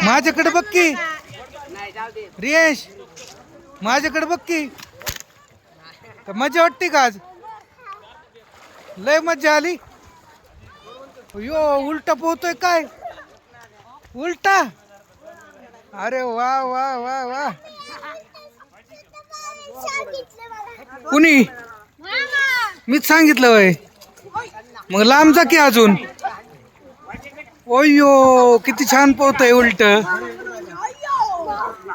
माझ्याकडे बघ की रियेश, माझ्याकडे बघ की. मजा वाटते का आज? लय मजा आली. यो उलटा पोहतोय काय? उलटा? अरे वा वा वा वा. कुणी? मीच सांगितलं वय. मग लांब जा की अजून. ओयो किती छान पोहतोय उलट.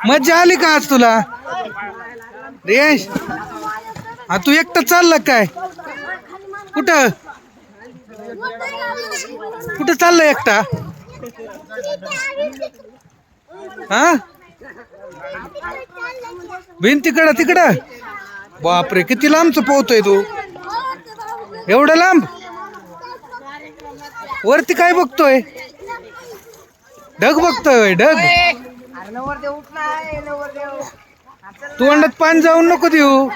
मजा आली का आज तुला रियेश? हा तू एकटा चालला काय? कुठं कुठं चाललंय एकटा? हा भिंतीकडं तिकडं? बापरे किती लांबच पोहतोय तू. एवढं लांब? वरती काय बघतोय? ढग बघतोय ढग. तोंडात पाणी जाऊन नको देऊ.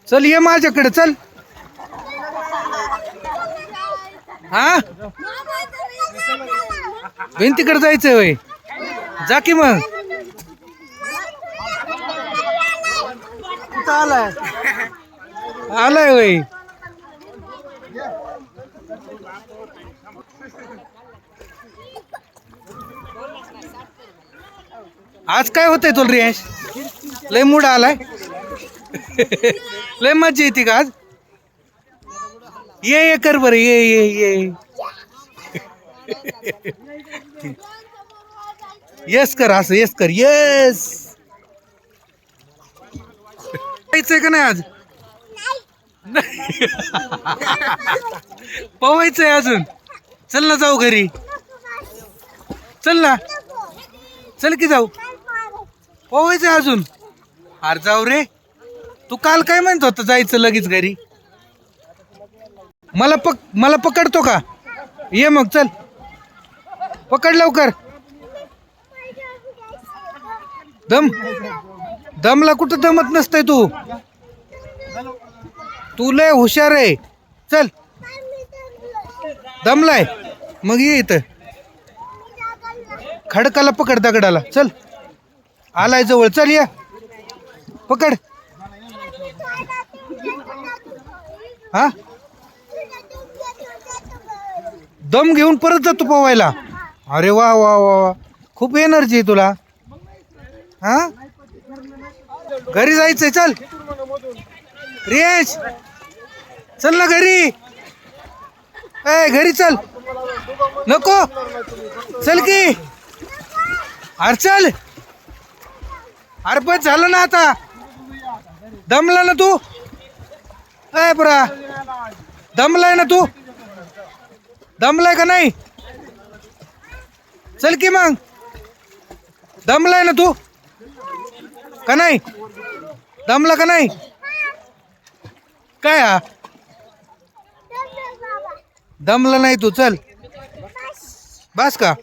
चल ये माझ्याकडे चल. हा भिंतीकडे जायचंय वय. जा की मग. कुठं आलाय? आलाय वय. आज काय होतंय तुला रियेश? लय मूड आलाय. लय मजा येते का आज? ये कर बरं ये ये ये. येस कर असं येस कर येस. जायचंय का नाही आज? पोहायचंय अजून. चल ना जाऊ घरी. चल ना चल की जाऊ. पोहायचंय अजून. अरे जाऊ रे. तू काल काय म्हणत होता जायचं लगेच घरी? मला पकडतो का? ये मग चल पकड लवकर. दमला कुठं दमत नसतंय तू. तू लय हुशार आहे. चल दमलाय मग ये इथं. खडकाला पकड दगडाला. चल आलाय जवळ. चल या पकड. हा दम घेऊन परत जातो पोवायला. अरे वा वा वा वा खूप एनर्जी आहे तुला. हा घरी जायचंय. चल रियेश चल ना घरी. ए घरी चल. नको चल की. अरे चल. अरे बस झालं ना आता. दमला ना तू? ए बरा दमलाय ना तू? दमलाय का नाही? चल की मग. दमलाय ना तू का नाही? दमला का नाही? काय हा दमला नाही तू? चल बस का.